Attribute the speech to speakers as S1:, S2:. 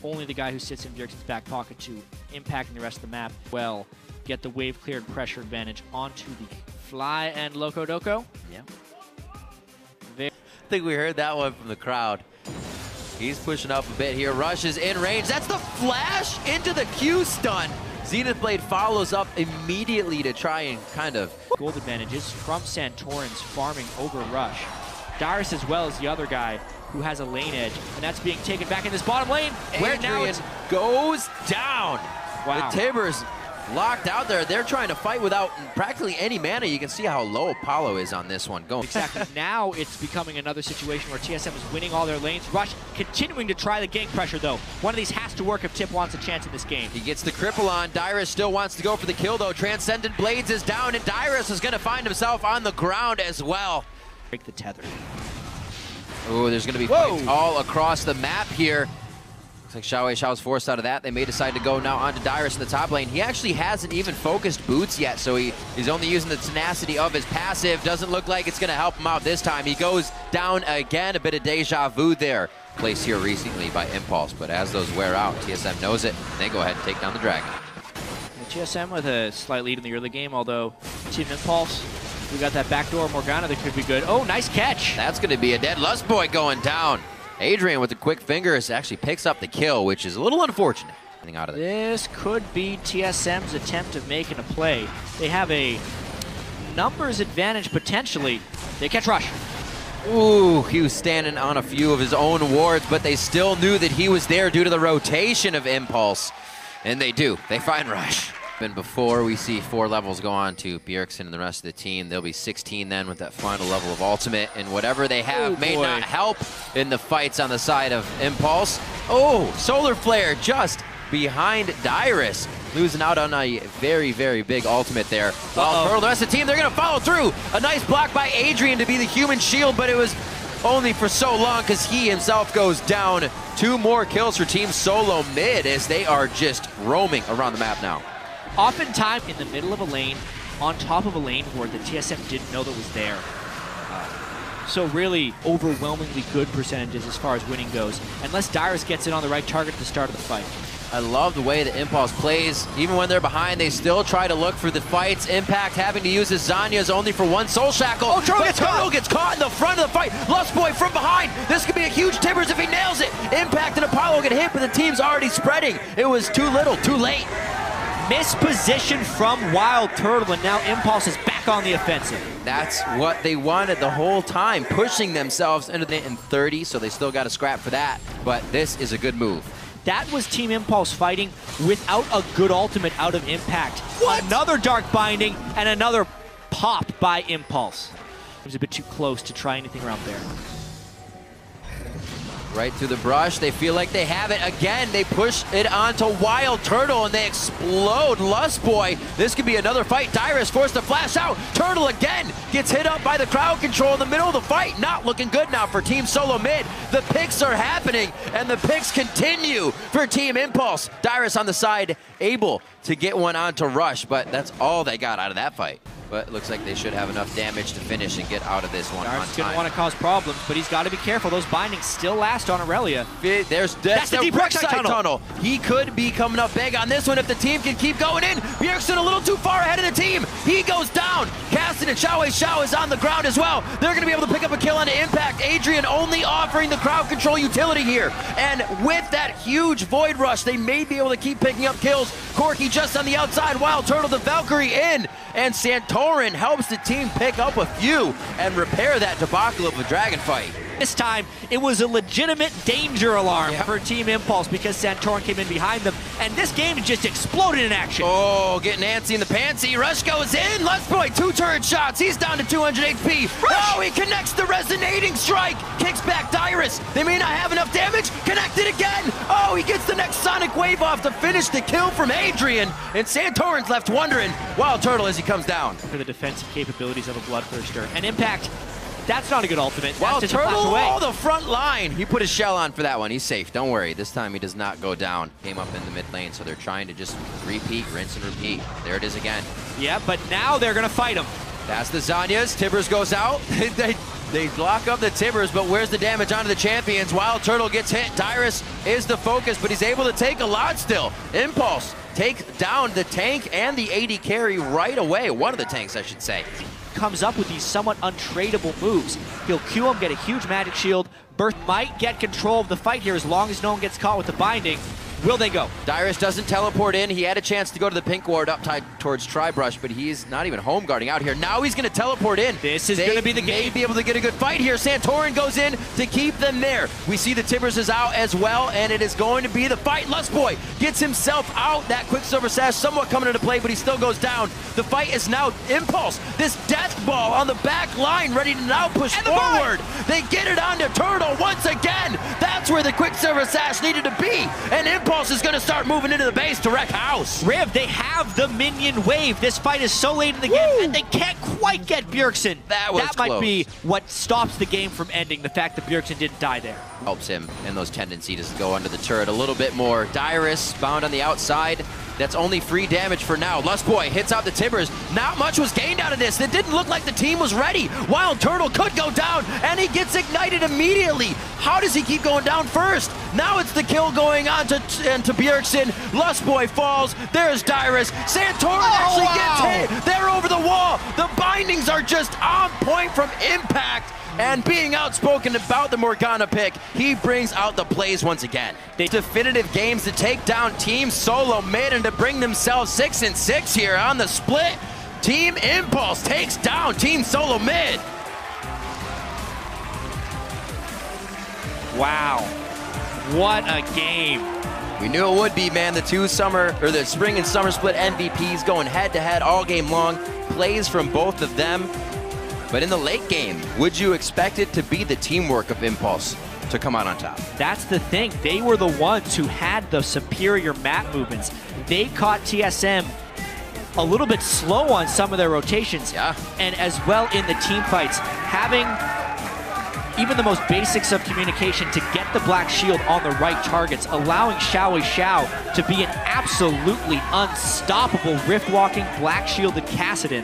S1: Only the guy who sits in Bjergsen's back pocket to impacting the rest of the map. Well, get the wave cleared pressure advantage onto the Fly and Loco Doco.
S2: Yeah. I think we heard that one from the crowd. He's pushing up a bit here. Rush is in range. That's the flash into the Q stun. Zenith Blade follows up immediately to try and kind of...
S1: Gold advantages from Santorin's farming over Rush. Dyrus as well as the other guy who has a lane edge, and that's being taken back in this bottom lane. Where now it
S2: goes down.
S1: Wow.
S2: The Tibbers locked out there. They're trying to fight without practically any mana. You can see how low Apollo is on this one. Going
S1: exactly. Now it's becoming another situation where TSM is winning all their lanes. Rush continuing to try the gank pressure though. One of these has to work if Tip wants a chance in this game.
S2: He gets the cripple on. Dyrus still wants to go for the kill though. Transcendent Blades is down and Dyrus is going to find himself on the ground as well.
S1: Break the tether.
S2: Oh, there's going to be fights all across the map here. Looks like Xiao's forced out of that. They may decide to go now onto Dyrus in the top lane. He actually hasn't even focused boots yet, so he's only using the tenacity of his passive. Doesn't look like it's going to help him out this time. He goes down again. A bit of deja vu there. Placed here recently by Impulse, but as those wear out, TSM knows it, and they go ahead and take down the Dragon.
S1: TSM with a slight lead in the early game, although Team Impulse, we got that backdoor Morgana that could be good. Oh, nice catch.
S2: That's going to be a dead Lust Boy going down. Adrian with the quick fingers actually picks up the kill, which is a little unfortunate. Out of
S1: this could be TSM's attempt of making a play. They have a numbers advantage potentially. They catch Rush.
S2: Ooh, he was standing on a few of his own wards, but they still knew that he was there due to the rotation of Impulse. And they do. They find Rush. And before we see 4 levels go on to Bjergsen and the rest of the team, there'll be 16 then with that final level of Ultimate, and whatever they have may not help in the fights on the side of Impulse. Oh, Solar Flare just behind Dyrus, losing out on a very, very big Ultimate there. Well, the rest of the team, they're going to follow through. A nice block by Adrian to be the human shield, but it was only for so long because he himself goes down. 2 more kills for Team Solo Mid as they are just roaming around the map now.
S1: Oftentimes in the middle of a lane, on top of a lane where the TSM didn't know that was there. So really overwhelmingly good percentages as far as winning goes, unless Dyrus gets it on the right target at the start of the fight.
S2: I love the way that Impulse plays. Even when they're behind, they still try to look for the fights. Impact having to use his Zanyas only for 1 Soul Shackle.
S1: Oh, Turtle
S2: gets caught in the front of the fight. Lust Boy from behind. This could be a huge Tibbers if he nails it. Impact and Apollo get hit, but the team's already spreading. It was too little, too late.
S1: Misposition from Wild Turtle, and now Impulse is back on the offensive.
S2: That's what they wanted the whole time, pushing themselves into the 30, so they still got to scrap for that. But this is a good move.
S1: That was Team Impulse fighting without a good ultimate out of Impact.
S2: What?
S1: Another Dark Binding and another pop by Impulse. It was a bit too close to try anything around there.
S2: Right through the brush, they feel like they have it again. They push it onto Wild Turtle and they explode Lust Boy. This could be another fight. Dyrus forced to flash out. Turtle again gets hit up by the crowd control in the middle of the fight. Not looking good now for Team Solo Mid. The picks are happening and the picks continue for Team Impulse. Dyrus on the side, able to get one onto Rush, but that's all they got out of that fight. But it looks like they should have enough damage to finish and get out of this one on time.
S1: He's going to want to cause problems, but he's got to be careful. Those bindings still last on Aurelia.
S2: That's the deep Rek'Sai tunnel. He could be coming up big on this one if the team can keep going in. Bjergsen a little too far ahead of the team. He goes down. Caston and Xiao is on the ground as well. They're going to be able to pick up a kill on the Impact. Adrian only offering the crowd control utility here. And with that huge Void Rush, they may be able to keep picking up kills. Corky just on the outside. Wild Turtle, the Valkyrie in. And Santorin helps the team pick up a few and repair that debacle of a dragon fight.
S1: This time, it was a legitimate danger alarm for Team Impulse because Santorin came in behind them, and this game just exploded in action.
S2: Oh, getting antsy in the pantsy. Rush goes in. Lust Boy, 2 turret shots. He's down to 200 HP. Rush. Oh, he connects the resonating strike. Kicks back Dyrus. They may not have enough damage. Connected again. Oh, he gets the next Sonic Wave off to finish the kill from Adrian. And Santorin's left wondering, Wild Turtle as he comes down.
S1: For the defensive capabilities of a Bloodthirster. And Impact, that's not a good ultimate.
S2: Wild Turtle, oh, the front line. He put his shell on for that one. He's safe. Don't worry. This time he does not go down. Came up in the mid lane, so they're trying to just repeat, rinse and repeat. There it is again.
S1: Yeah, but now they're going to fight him.
S2: That's the Zanyas. Tibbers goes out. They block up the Tibbers, but where's the damage onto the champions? Wild Turtle gets hit. Dyrus is the focus, but he's able to take a lot still. Impulse takes down the tank and the AD carry right away. One of the tanks, I should say.
S1: Comes up with these somewhat untradeable moves. He'll Q him, get a huge magic shield. Birth might get control of the fight here as long as no one gets caught with the binding. Will they go?
S2: Dyrus doesn't teleport in. He had a chance to go to the pink ward up tied towards Tribrush, but he's not even home guarding out here. Now he's going to teleport in.
S1: This is going to be the game.
S2: They may be able to get a good fight here. Santorin goes in to keep them there. We see the Tibbers is out as well, and it is going to be the fight. Lustboy gets himself out. That Quicksilver Sash somewhat coming into play, but he still goes down. The fight is now Impulse. This death ball on the back line ready to now push forward. They get it onto Turtle once again. That's where the Quicksilver Sash needed to be, and Impulse is going to start moving into the base to wreck house.
S1: Riv, they have the minion wave. This fight is so late in the game, and they can't quite get Bjergsen.
S2: That
S1: might be what stops the game from ending, the fact that Bjergsen didn't die there.
S2: Helps him in those tendencies to go under the turret a little bit more. Dyrus bound on the outside. That's only free damage for now. Lustboy hits out the Tibbers. Not much was gained out of this. It didn't look like the team was ready. Wild Turtle could go down, and he gets ignited immediately. How does he keep going down first? Now it's the kill going on to Bjergsen. Lustboy falls. There's Dyrus. Santorin gets hit. They're over the wall. The bindings are just on point from impact. And being outspoken about the Morgana pick, he brings out the plays once again. Definitive games to take down Team Solo Mid and to bring themselves 6-6 here on the split. Team Impulse takes down Team Solo Mid.
S1: Wow, what a game.
S2: We knew it would be, man. The spring and summer split MVPs going head-to-head all game long. Plays from both of them. But in the late game, would you expect it to be the teamwork of Impulse to come out on top?
S1: That's the thing. They were the ones who had the superior map movements. They caught TSM a little bit slow on some of their rotations.
S2: Yeah.
S1: And as well in the team fights, having even the most basics of communication to get the black shield on the right targets, allowing Xiao to be an absolutely unstoppable rift walking black shielded Kassadin.